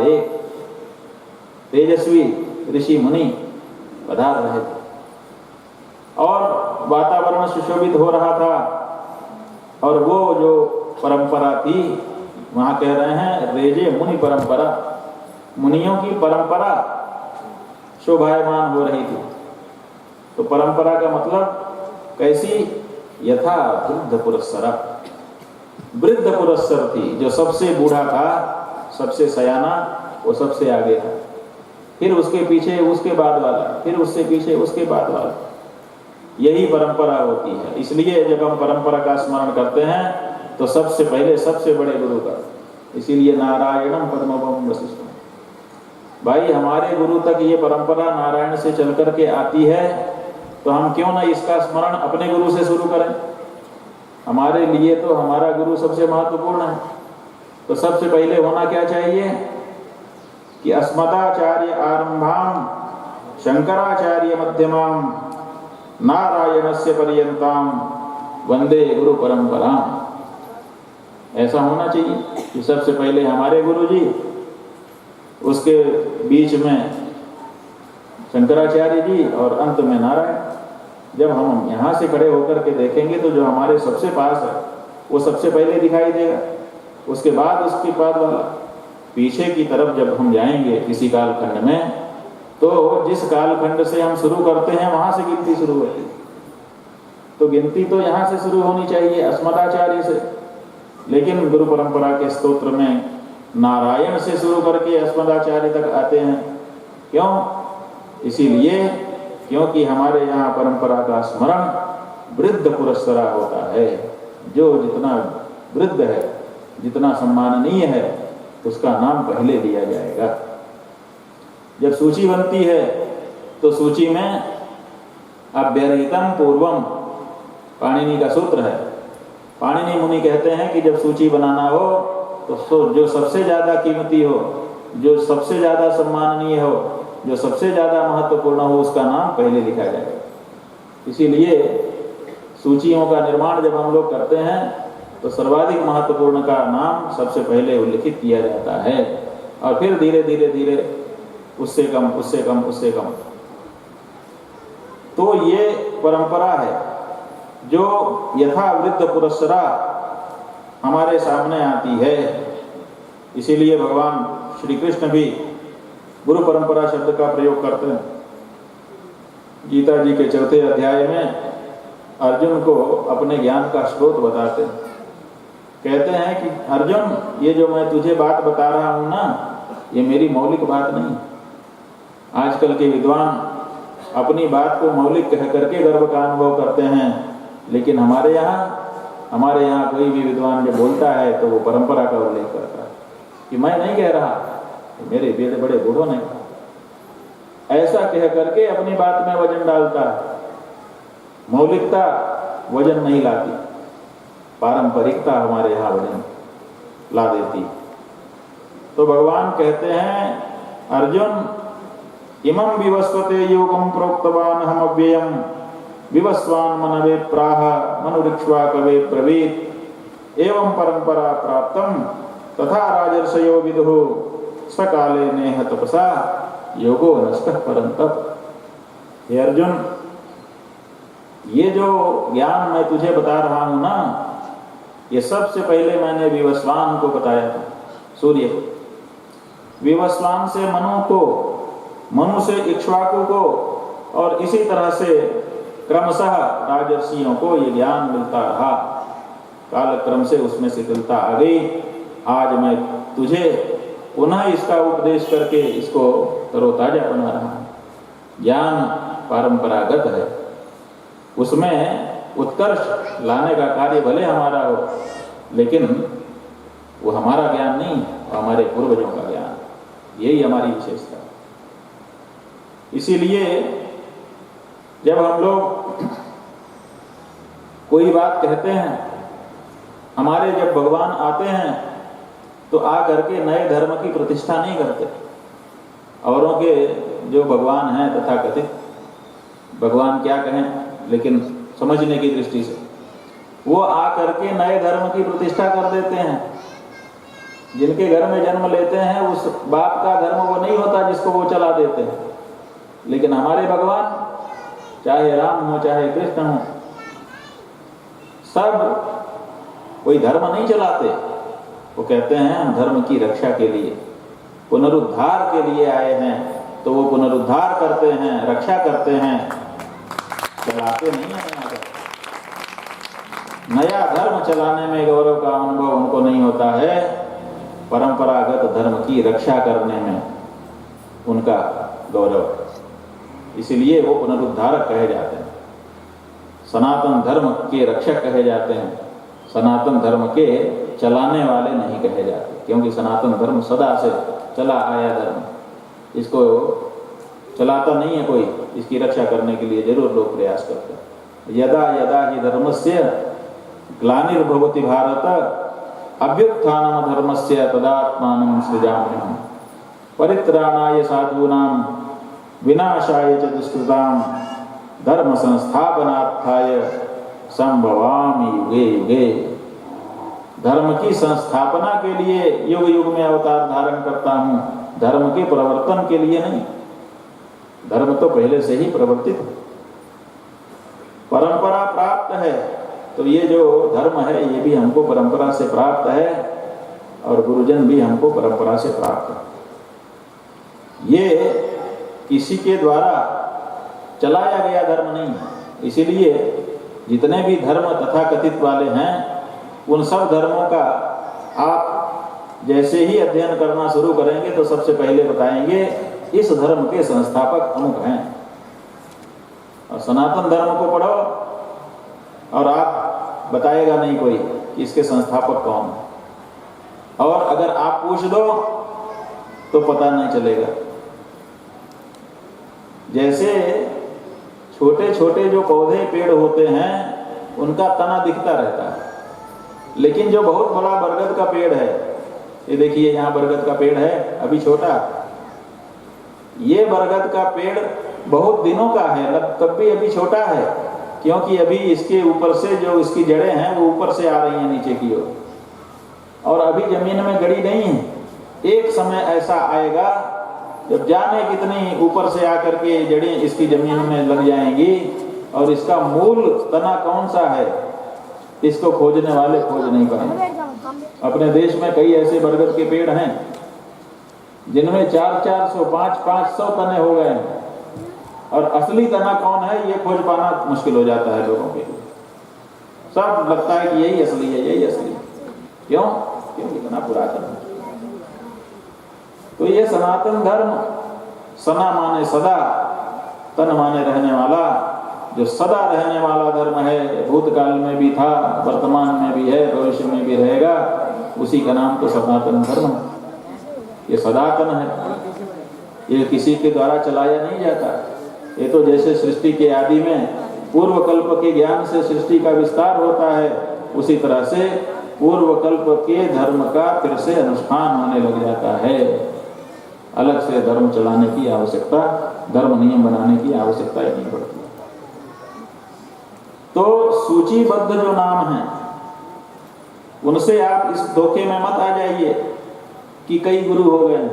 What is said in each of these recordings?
एक तेजस्वी ऋषि मुनि पधार रहे थे और वातावरण सुशोभित हो रहा था। और वो जो परंपरा थी, वहाँ कह रहे हैं रेजे मुनि परंपरा, मुनियों की परंपरा शोभायमान हो रही थी। तो परंपरा का मतलब कैसी? यथा वृद्ध पुरस्सरा, वृद्ध पुरस्सर थी। जो सबसे बूढ़ा था, सबसे सयाना, वो सबसे आगे था, फिर उसके पीछे उसके बाद वाला, फिर उससे पीछे उसके बाद वाला। यही परंपरा होती है। इसलिए जब हम परंपरा का स्मरण करते हैं तो सबसे पहले सबसे बड़े गुरु का, इसीलिए नारायणम पद्मभवम वशिष्ठम। भाई हमारे गुरु तक ये परंपरा नारायण से चल करके आती है, तो हम क्यों ना इसका स्मरण अपने गुरु से शुरू करें। हमारे लिए तो हमारा गुरु सबसे महत्वपूर्ण है। तो सबसे पहले होना क्या चाहिए कि अस्मदाचार्य आरंभाम शंकराचार्य मध्यमाम नारायणस्य पर्यंताम वंदे गुरु परंपराम। ऐसा होना चाहिए कि सबसे पहले हमारे गुरु जी, उसके बीच में शंकराचार्य जी और अंत में नारायण। जब हम यहाँ से खड़े होकर के देखेंगे तो जो हमारे सबसे पास है वो सबसे पहले दिखाई देगा, उसके बाद उसके बाद वाला। पीछे की तरफ जब हम जाएंगे किसी कालखंड में, तो जिस कालखंड से हम शुरू करते हैं वहां से गिनती शुरू होती है। तो गिनती तो यहाँ से शुरू होनी चाहिए, अस्मदाचार्य से। लेकिन गुरु परंपरा के स्तोत्र में नारायण से शुरू करके अस्मदाचार्य तक आते हैं। क्यों? इसीलिए क्योंकि हमारे यहाँ परंपरा का स्मरण वृद्ध पुरस्सरा होता है। जो जितना वृद्ध है, जितना सम्माननीय है, उसका नाम पहले लिया जाएगा। जब सूची बनती है तो सूची में अव्यरहितम पूर्वम, पाणिनि का सूत्र है। पाणिनि मुनि कहते हैं कि जब सूची बनाना हो तो जो सबसे ज्यादा कीमती हो, जो सबसे ज्यादा सम्माननीय हो, जो सबसे ज्यादा महत्वपूर्ण हो, उसका नाम पहले लिखा जाएगा। इसीलिए सूचियों का निर्माण जब हम लोग करते हैं तो सर्वाधिक महत्वपूर्ण का नाम सबसे पहले उल्लिखित किया जाता है, और फिर धीरे धीरे धीरे उससे कम, उससे कम, उससे कम। तो ये परंपरा है जो यथा वृद्ध पुरस्सरा हमारे सामने आती है। इसीलिए भगवान श्री कृष्ण भी गुरु परंपरा शब्द का प्रयोग करते हैं। गीता जी के 4थे अध्याय में अर्जुन को अपने ज्ञान का स्रोत बताते हैं। कहते हैं कि अर्जुन, ये जो मैं तुझे बात बता रहा हूं ना, ये मेरी मौलिक बात नहीं। आजकल के विद्वान अपनी बात को मौलिक कह करके गर्व का अनुभव करते हैं, लेकिन हमारे यहाँ कोई भी विद्वान जब बोलता है तो वो परंपरा का उल्लेख करता है कि मैं नहीं कह रहा, मेरे बड़े बड़े बूढ़ों ने कहा। ऐसा कह करके अपनी बात में वजन डालता है। मौलिकता वजन नहीं लाती, पारंपरिकता हमारे यहाँ वजन ला देती। तो भगवान कहते हैं अर्जुन, इमं विवस्वते योगं प्रोक्तवान हम अव्ययम विवस्वान मनवे प्राह मनुरिक्ष्वा कवे ब्रवीत एवं परंपरा प्राप्तम तथा राजर्षयो विदुः सकाले नेह तपसा योगो नष्टः परंतप। हे अर्जुन, ये जो ज्ञान मैं तुझे बता रहा हूं ना, ये सबसे पहले मैंने विवस्वान को बताया था, सूर्य को। विवस्वान से मनु को, मनु से इक्ष्वाकु को, और इसी तरह से क्रमशः राजर्षियों को ये ज्ञान मिलता रहा। कालक्रम से उसमें शिथिलता आ गई। आज मैं तुझे पुनः इसका उपदेश करके इसको तरोताजा बना रहा हूं। ज्ञान परंपरागत है, उसमें उत्कर्ष लाने का कार्य भले हमारा हो, लेकिन वो हमारा ज्ञान नहीं, वो हमारे पूर्वजों का ज्ञान। यही हमारी विशेषता। इसीलिए जब हम लोग कोई बात कहते हैं, हमारे जब भगवान आते हैं तो आ करके नए धर्म की प्रतिष्ठा नहीं करते। औरों के जो भगवान हैं तथा कथित भगवान क्या कहें, लेकिन समझने की दृष्टि से वो आ करके नए धर्म की प्रतिष्ठा कर देते हैं। जिनके घर में जन्म लेते हैं उस बाप का धर्म वो नहीं होता जिसको वो चला देते हैं। लेकिन हमारे भगवान, चाहे राम हो चाहे कृष्ण हो, सब कोई धर्म नहीं चलाते। वो कहते हैं हम धर्म की रक्षा के लिए, पुनरुद्धार के लिए आए हैं, तो वो पुनरुद्धार करते हैं, रक्षा करते हैं, चलाते नहीं हैं। नया धर्म चलाने में गौरव का अनुभव उनको नहीं होता है, परंपरागत धर्म की रक्षा करने में उनका गौरव। इसलिए वो पुनरुद्धारक कहे जाते हैं, सनातन धर्म के रक्षक कहे जाते हैं, सनातन धर्म के चलाने वाले नहीं कहे जाते, क्योंकि सनातन धर्म सदा से चला आया धर्म, इसको चलाता नहीं है कोई, इसकी रक्षा करने के लिए जरूर लोग प्रयास करते हैं। यदा यदा हि धर्मस्य ग्लानिर्भवति भारत अभ्युत्थानम धर्मस्य तदात्मानं सृजाम्यहम् परित्राणाय साधूनां विनाशाय च दुष्कृतां धर्म संस्थापनार्थाय संभवामि युगे युगे। धर्म की संस्थापना के लिए युग युग में अवतार धारण करता हूँ, धर्म के प्रवर्तन के लिए नहीं। धर्म तो पहले से ही प्रवर्तित है, परंपरा प्राप्त है, तो ये जो धर्म है ये भी हमको परंपरा से प्राप्त है और गुरुजन भी हमको परंपरा से प्राप्त है। ये किसी के द्वारा चलाया गया धर्म नहीं है। इसीलिए जितने भी धर्म तथा कथित वाले हैं उन सब धर्मों का आप जैसे ही अध्ययन करना शुरू करेंगे तो सबसे पहले बताएंगे इस धर्म के संस्थापक अमुक हैं। और सनातन धर्म को पढ़ो और आप बताएगा नहीं कोई कि इसके संस्थापक कौन है, और अगर आप पूछ दो तो पता नहीं चलेगा। जैसे छोटे छोटे जो पौधे पेड़ होते हैं उनका तना दिखता रहता है, लेकिन जो बहुत बड़ा बरगद का पेड़ है, ये देखिए यहाँ बरगद का पेड़ है अभी छोटा, ये बरगद का पेड़ बहुत दिनों का है, तब भी अभी छोटा है, क्योंकि अभी इसके ऊपर से जो इसकी जड़ें हैं वो ऊपर से आ रही हैं नीचे की ओर, और अभी जमीन में गड़ी नहीं है। एक समय ऐसा आएगा जब जाने कितनी ऊपर से आकर के जड़ें इसकी जमीन में लग जाएंगी, और इसका मूल तना कौन सा है इसको खोजने वाले खोज नहीं पाएंगे। अपने देश में कई ऐसे बरगद के पेड़ हैं जिनमें 400-400, 500-500 तने हो गए हैं, और असली तना कौन है ये खोज पाना मुश्किल हो जाता है लोगों के लिए। सब लगता है कि यही असली है, यही असली है। क्यों? क्योंकि इतना पुरातन है। तो ये सनातन धर्म, सना माने सदा, तन माने रहने वाला, जो सदा रहने वाला धर्म है, भूतकाल में भी था, वर्तमान में भी है, भविष्य में भी रहेगा, उसी का नाम तो सनातन धर्म है। ये सनातन है, ये किसी के द्वारा चलाया नहीं जाता। ये तो जैसे सृष्टि के आदि में पूर्व कल्प के ज्ञान से सृष्टि का विस्तार होता है, उसी तरह से पूर्व कल्प के धर्म का फिर से अनुष्ठान होने लग जाता है। अलग से धर्म चलाने की आवश्यकता, धर्म नियम बनाने की आवश्यकता ही नहीं पड़ती। तो सूचीबद्ध जो नाम हैं उनसे आप इस धोखे में मत आ जाइए कि कई गुरु हो गए।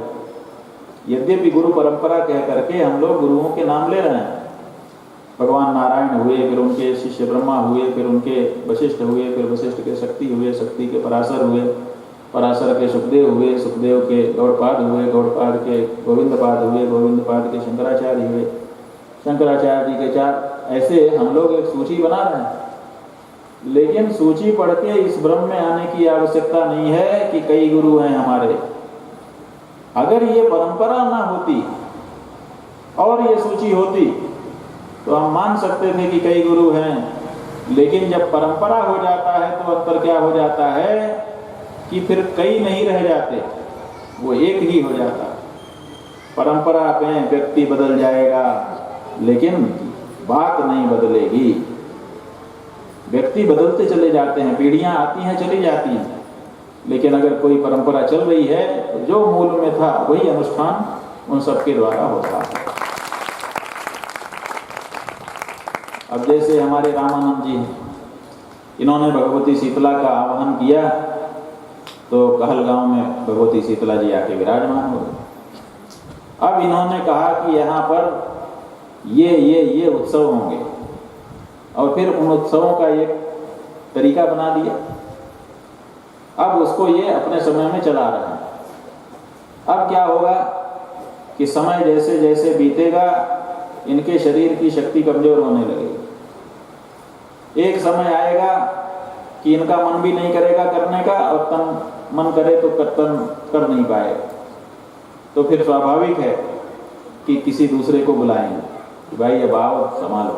यद्यपि गुरु परंपरा कह करके हम लोग गुरुओं के नाम ले रहे हैं। भगवान नारायण हुए, फिर उनके शिष्य ब्रह्मा हुए, फिर उनके वशिष्ठ हुए, फिर वशिष्ठ के शक्ति हुए, शक्ति के पराशर हुए, पराशर के सुखदेव हुए, सुखदेव के गौड़पाद हुए, गौड़पाद के गोविंदपाद हुए, गोविंदपाद के शंकराचार्य हुए, शंकराचार्य जी के 4, ऐसे हम लोग एक सूची बना रहे हैं। लेकिन सूची पढ़ के इस भ्रम में आने की आवश्यकता नहीं है कि कई गुरु हैं हमारे। अगर ये परंपरा ना होती और ये सूची होती तो हम मान सकते थे कि कई गुरु हैं। लेकिन जब परंपरा हो जाता है तो अंतर क्या हो जाता है कि फिर कई नहीं रह जाते, वो एक ही हो जाता। परंपरा में व्यक्ति बदल जाएगा लेकिन बात नहीं बदलेगी। व्यक्ति बदलते चले जाते हैं, पीढ़ियां आती हैं चली जाती हैं, लेकिन अगर कोई परंपरा चल रही है तो जो मूल में था वही अनुष्ठान उन सबके द्वारा होता है। अब जैसे हमारे रामानंद जी, इन्होंने भगवती शीतला का आवाहन किया तो कहलगांव में भगवती शीतला जी आके विराजमान हो गए। अब इन्होंने कहा कि यहाँ पर ये उत्सव होंगे, और फिर उन उत्सवों का एक तरीका बना दिया। अब उसको ये अपने समय में चला रहे हैं। अब क्या होगा कि समय जैसे जैसे बीतेगा इनके शरीर की शक्ति कमजोर होने लगेगी। एक समय आएगा कि इनका मन भी नहीं करेगा करने का, और तन मन करे तो तन कर नहीं पाएगा। तो फिर स्वाभाविक है कि किसी दूसरे को बुलाएंगे कि भाई अब आओ संभालो।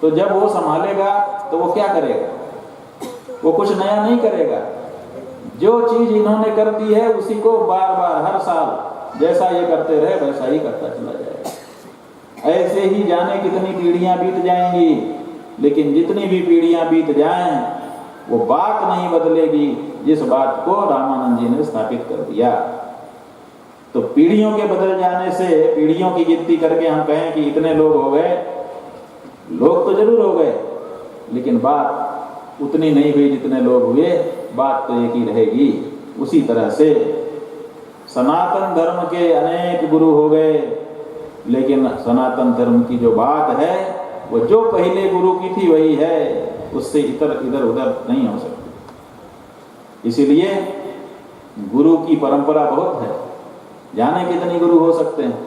तो जब वो संभालेगा तो वो क्या करेगा? वो कुछ नया नहीं करेगा। जो चीज इन्होंने कर दी है उसी को बार बार हर साल जैसा ये करते रहे वैसा ही करता चला जाएगा। ऐसे ही जाने कितनी पीढ़ियां बीत जाएंगी, लेकिन जितनी भी पीढ़ियां बीत जाएं वो बात नहीं बदलेगी जिस बात को रामानंद जी ने स्थापित कर दिया। तो पीढ़ियों के बदल जाने से, पीढ़ियों की गिनती करके हम कहें कि इतने लोग हो गए, लोग तो जरूर हो गए, लेकिन बात उतनी नहीं हुई जितने लोग हुए। बात तो एक ही रहेगी। उसी तरह से सनातन धर्म के अनेक गुरु हो गए, लेकिन सनातन धर्म की जो बात है वो जो पहले गुरु की थी वही है, उससे इधर उधर नहीं हो सकती। इसीलिए गुरु की परंपरा बहुत है। जाने कितने गुरु हो सकते हैं।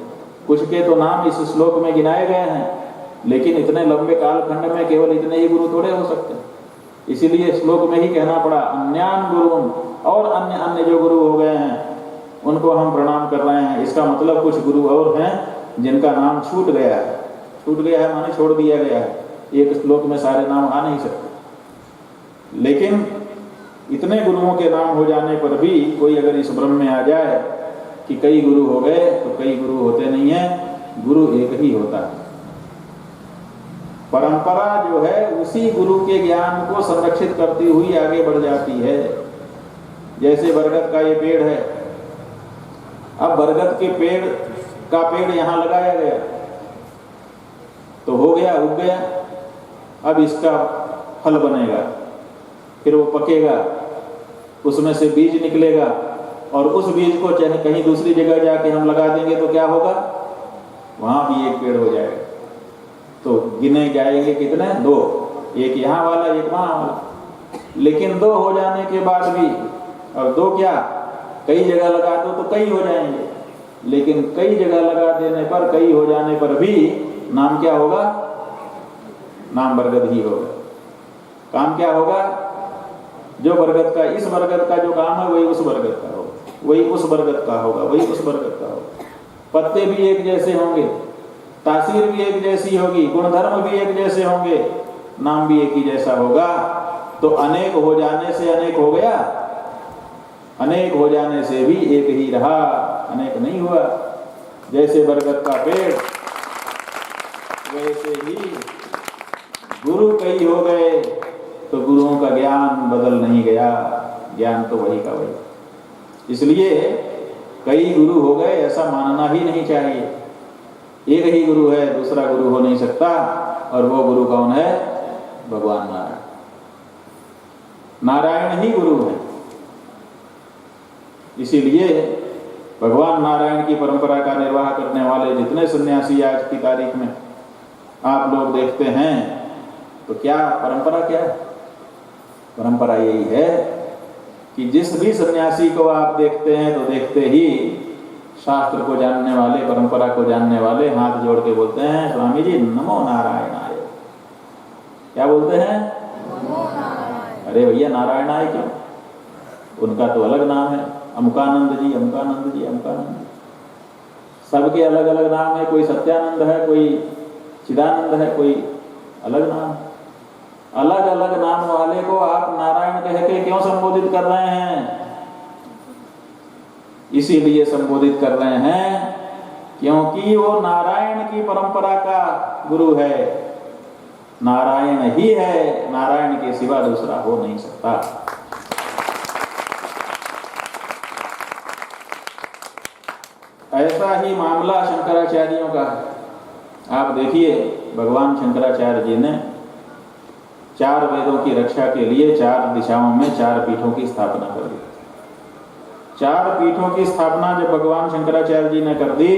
कुछ के तो नाम इस श्लोक में गिनाए गए हैं, लेकिन इतने लंबे कालखंड में केवल इतने ही गुरु थोड़े हो सकते हैं। इसीलिए श्लोक में ही कहना पड़ा अन्यान गुरु, और अन्य अन्य जो गुरु हो गए हैं उनको हम प्रणाम कर रहे हैं। इसका मतलब कुछ गुरु और हैं जिनका नाम छूट गया है। छूट गया है माने छोड़ दिया गया है। एक श्लोक में सारे नाम आ नहीं सकते, लेकिन इतने गुरुओं के नाम हो जाने पर भी कोई अगर इस भ्रम में आ जाए कि कई गुरु हो गए, तो कई गुरु होते नहीं हैं, गुरु एक ही होता है। परंपरा जो है उसी गुरु के ज्ञान को संरक्षित करती हुई आगे बढ़ जाती है। जैसे बरगद का ये पेड़ है, अब बरगद के पेड़ का पेड़ यहाँ लगाया गया तो हो गया, उग गया। अब इसका फल बनेगा, फिर वो पकेगा, उसमें से बीज निकलेगा, और उस बीज को चाहे कहीं दूसरी जगह जाके हम लगा देंगे तो क्या होगा? वहां भी एक पेड़ हो जाएगा। तो गिने जाएंगे कितने? 2, एक यहाँ वाला एक वहां वाला। लेकिन 2 हो जाने के बाद भी, और 2 क्या कई जगह लगा दो तो कई हो जाएंगे, लेकिन कई जगह लगा देने पर, कई हो जाने पर भी नाम क्या होगा? नाम बरगद ही होगा। काम क्या होगा? जो बरगद का, इस बरगद का जो काम है वही उस बरगद का होगा, वही उस बरगद का होगा, वही उस बरगद का होगा। पत्ते भी एक जैसे होंगे, तासीर भी एक जैसी होगी, गुणधर्म भी एक जैसे होंगे, नाम भी एक ही जैसा होगा। तो अनेक हो जाने से अनेक हो गया, अनेक हो जाने से भी एक ही रहा, अनेक नहीं हुआ। जैसे बरगद का पेड़, वैसे ही गुरु कई हो गए तो गुरुओं का ज्ञान बदल नहीं गया, ज्ञान तो वही का वही। इसलिए कई गुरु हो गए ऐसा मानना ही नहीं चाहिए। एक ही गुरु है, दूसरा गुरु हो नहीं सकता, और वो गुरु कौन है? भगवान नारायण। नारायण ही गुरु है। इसीलिए भगवान नारायण की परंपरा का निर्वाह करने वाले जितने सन्यासी आज की तारीख में आप लोग देखते हैं, तो क्या परंपरा क्या है? परंपरा यही है कि जिस भी सन्यासी को आप देखते हैं तो देखते ही शास्त्र को जानने वाले, परंपरा को जानने वाले हाथ जोड़ के बोलते हैं, स्वामी जी नमो नारायणाय। क्या बोलते हैं? नमो नारायण। अरे भैया नारायण आए क्यों? उनका तो अलग नाम है, अमुकानंद जी, अमुकानंद जी, अमुकानंद जी। सबके अलग अलग नाम है। कोई सत्यानंद है, कोई चिदानंद है, कोई अलग नाम। अलग अलग नाम वाले को आप नारायण कह के क्यों संबोधित कर रहे हैं? इसीलिए संबोधित कर रहे हैं क्योंकि वो नारायण की परंपरा का गुरु है। नारायण ही है, नारायण के सिवा दूसरा हो नहीं सकता। ऐसा ही मामला शंकराचार्यों का है। आप देखिए, भगवान शंकराचार्य जी ने 4 वेदों की रक्षा के लिए 4 दिशाओं में 4 पीठों की स्थापना कर दी। 4 पीठों की स्थापना जब भगवान शंकराचार्य जी ने कर दी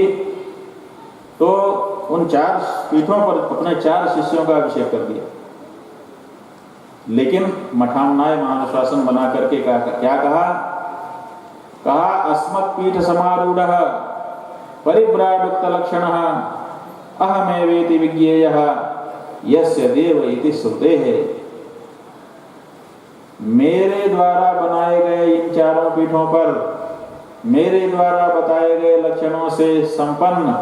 तो उन 4 पीठों पर अपने 4 शिष्यों का अभिषेक कर दिया। लेकिन मठामनाय महानुशासन बना करके क्या कहा अस्मत् पीठ समारूढ़ परिव्राडुक्त लक्षण अहमेवेति विज्ञेयः यस्य देव इति श्रुतेः। मेरे द्वारा बनाए गए इन 4 पीठों पर मेरे द्वारा बताए गए लक्षणों से संपन्न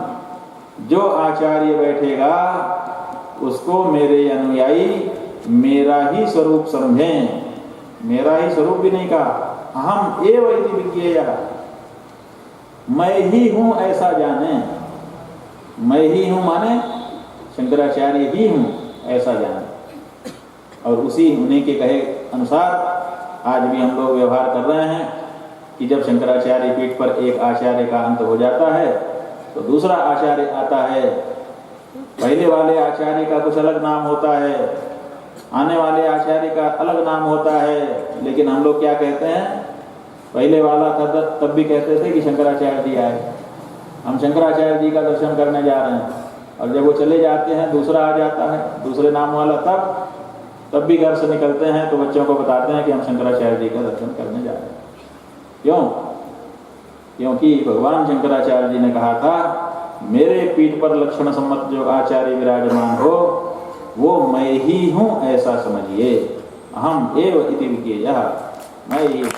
जो आचार्य बैठेगा उसको मेरे अनुयायी मेरा ही स्वरूप समझें। मेरा ही स्वरूप भी नहीं कहा, अहम एव इति विज्ञेयः, मैं ही हूं ऐसा जाने। मैं ही हूं माने शंकराचार्य ही हूं ऐसा जाने। और उसी उन्हीं के कहे अनुसार आज भी हम लोग व्यवहार कर रहे हैं कि जब शंकराचार्य पीठ पर एक आचार्य का अंत हो जाता है तो दूसरा आचार्य आता है। पहले वाले आचार्य का कुछ अलग नाम होता है, आने वाले आचार्य का अलग नाम होता है, लेकिन हम लोग क्या कहते हैं, पहले वाला था तब भी कहते थे कि शंकराचार्य जी आए, हम शंकराचार्य जी का दर्शन करने जा रहे हैं। और जब वो चले जाते हैं दूसरा आ जाता है, दूसरे नाम वाला, तब भी घर से निकलते हैं तो बच्चों को बताते हैं कि हम शंकराचार्य जी का दर्शन करने जा रहे हैं। क्यों? क्योंकि भगवान शंकराचार्य जी ने कहा था मेरे पीठ पर लक्षण सम्मत जो आचार्य विराजमान हो वो मैं ही हूं ऐसा समझिए। अहम एव इति विज्ञेयः, मैं ही। तो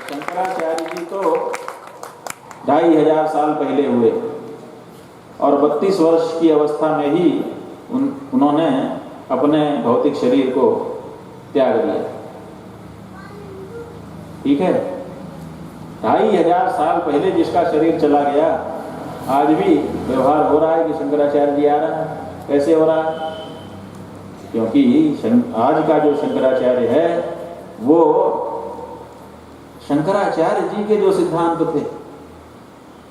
शंकराचार्य जी तो 2500 साल पहले हुए और 32 वर्ष की अवस्था में ही उन्होंने अपने भौतिक शरीर को त्याग दिया। ठीक है, 2500 साल पहले जिसका शरीर चला गया आज भी व्यवहार हो रहा है कि शंकराचार्य जी आ रहा है। कैसे हो रहा है? क्योंकि आज का जो शंकराचार्य है वो शंकराचार्य जी के जो सिद्धांत थे,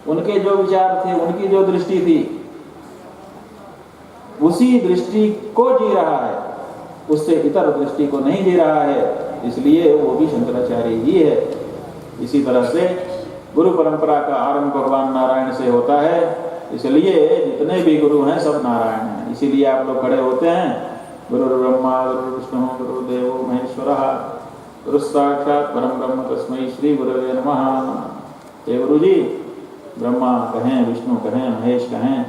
उनके जो विचार थे, उनकी जो दृष्टि थी, उसी दृष्टि को जी रहा है, उससे इतर दृष्टि को नहीं जी रहा है। इसलिए वो भी शंकराचार्य ही है। इसी तरह से गुरु परंपरा का आरंभ भगवान नारायण से होता है, इसलिए जितने भी गुरु हैं सब नारायण हैं। इसीलिए आप लोग खड़े होते हैं, गुरु ब्रह्मा गुरु विष्णु गुरुदेवो महेश्वरः गुरु साक्षात् परम ब्रह्म तस्मै श्री गुरवे नमः। हे गुरु जी, ब्रह्मा कहें, विष्णु कहें, महेश कहें,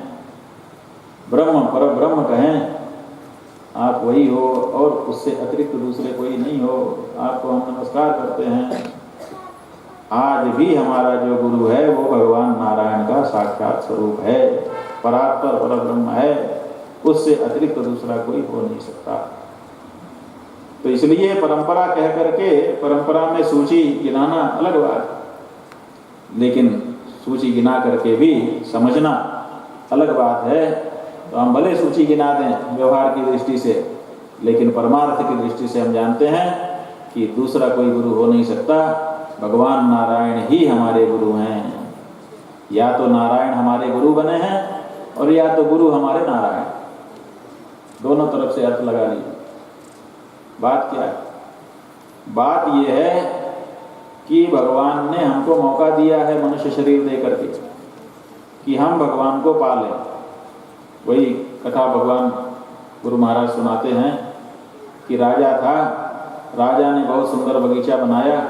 ब्रह्म पर ब्रह्म कहें, आप वही हो और उससे अतिरिक्त दूसरे कोई नहीं हो। आपको हम नमस्कार करते हैं। आज भी हमारा जो गुरु है वो भगवान नारायण का साक्षात स्वरूप है, परात्पर पर ब्रह्म है, उससे अतिरिक्त दूसरा कोई हो नहीं सकता। तो इसलिए परंपरा कह करके परंपरा में सूची गिनाना अलग बात, लेकिन सूची गिना करके भी समझना अलग बात है। तो हम भले सूची गिना दें व्यवहार की दृष्टि से, लेकिन परमार्थ की दृष्टि से हम जानते हैं कि दूसरा कोई गुरु हो नहीं सकता। भगवान नारायण ही हमारे गुरु हैं। या तो नारायण हमारे गुरु बने हैं और या तो गुरु हमारे नारायण, दोनों तरफ से अर्थ लगा लीजिए। बात क्या है? बात यह है कि भगवान ने हमको मौका दिया है मनुष्य शरीर दे करके कि हम भगवान को पालें। वही कथा भगवान गुरु महाराज सुनाते हैं कि राजा था, राजा ने बहुत सुंदर बगीचा बनाया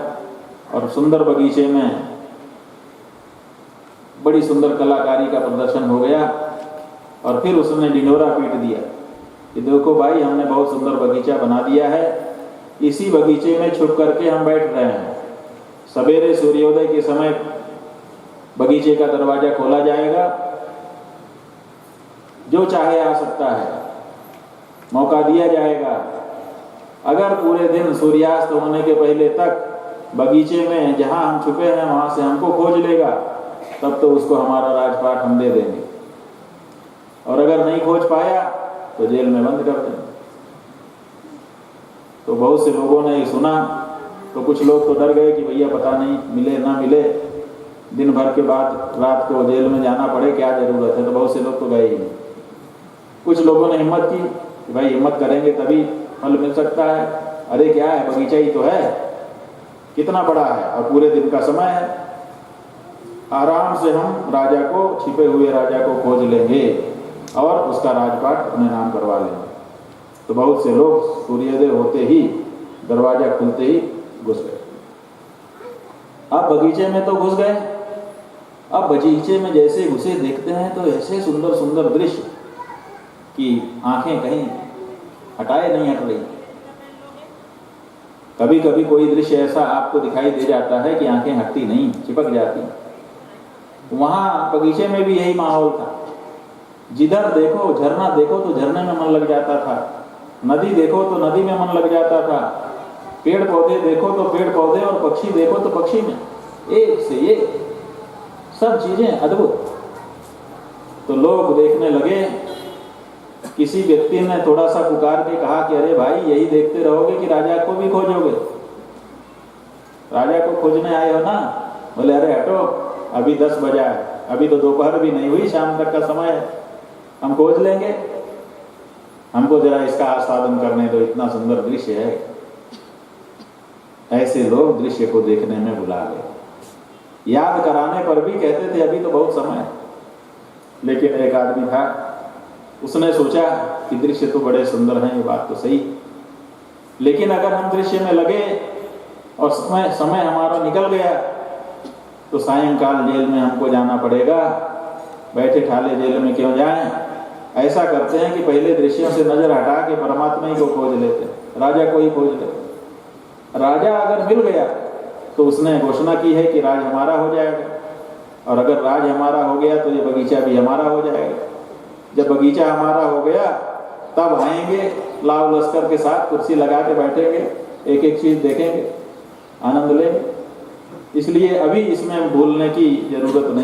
और सुंदर बगीचे में बड़ी सुंदर कलाकारी का प्रदर्शन हो गया और फिर उसने ढिंढोरा पीट दिया कि देखो भाई, हमने बहुत सुंदर बगीचा बना दिया है, इसी बगीचे में छुप करके हम बैठ रहे हैं। सवेरे सूर्योदय के समय बगीचे का दरवाजा खोला जाएगा, जो चाहे आ सकता है, मौका दिया जाएगा। अगर पूरे दिन सूर्यास्त होने के पहले तक बगीचे में जहां हम छुपे हैं वहां से हमको खोज लेगा, तब तो उसको हमारा राजपाट हम दे देंगे, और अगर नहीं खोज पाया तो जेल में बंद कर देंगे। तो बहुत से लोगों ने ये सुना तो कुछ लोग तो डर गए कि भैया पता नहीं मिले ना मिले, दिन भर के बाद रात को जेल में जाना पड़े, क्या जरूरत है। तो बहुत से लोग तो गए ही नहीं। कुछ लोगों ने हिम्मत की कि भाई हिम्मत करेंगे तभी फल मिल सकता है। अरे क्या है, बगीचा ही तो है, कितना बड़ा है और पूरे दिन का समय है। आराम से हम राजा को, छिपे हुए राजा को खोज लेंगे और उसका राजपाट अपने नाम करवा लेंगे। तो बहुत से लोग सूर्योदय होते ही, दरवाजा खुलते ही घुस गए। अब बगीचे में तो घुस गए। अब बगीचे में जैसे घुसे देखते हैं तो ऐसे सुंदर सुंदर दृश्य कि आंखें कहीं हटाए नहीं हट रही। कभी कभी कोई दृश्य ऐसा आपको दिखाई दे जाता है कि आंखें हटती नहीं, चिपक जाती। वहां बगीचे में भी यही माहौल था। जिधर देखो, झरना देखो तो झरने में मन लग जाता था, नदी देखो तो नदी में मन लग जाता था, पेड़ पौधे देखो तो पेड़ पौधे, और पक्षी देखो तो पक्षी में एक से एक सब चीजें अद्भुत। तो लोग देखने लगे। किसी व्यक्ति ने थोड़ा सा पुकार के कहा कि अरे भाई, यही देखते रहोगे कि राजा को भी खोजोगे? राजा को खोजने आए हो ना? बोले अरे हटो, अभी 10 बजा है, अभी तो दोपहर भी नहीं हुई, शाम तक का समय है, हम खोज लेंगे। हमको जरा इसका आस्वादन करने दो, इतना सुंदर दृश्य है। ऐसे लोग दृश्य को देखने में भुला गए। याद कराने पर भी कहते थे अभी तो बहुत समय है। लेकिन एक आदमी था, उसने सोचा कि दृश्य तो बड़े सुंदर हैं, ये बात तो सही, लेकिन अगर हम दृश्य में लगे और समय हमारा निकल गया तो सायंकाल जेल में हमको जाना पड़ेगा। बैठे ठाले जेल में क्यों जाएं? ऐसा करते हैं कि पहले दृश्यों से नजर हटा के परमात्मा ही को खोज लेते, राजा को ही खोज लेते। राजा अगर मिल गया तो उसने घोषणा की है कि राज हमारा हो जाएगा, और अगर राज हमारा हो गया तो ये बगीचा भी हमारा हो जाएगा। जब बगीचा हमारा हो गया तब आएंगे लाव लश्कर के साथ, कुर्सी लगा के बैठेंगे, एक एक चीज देखेंगे, आनंद लेंगे। इसलिए अभी इसमें भूलने की जरूरत नहीं।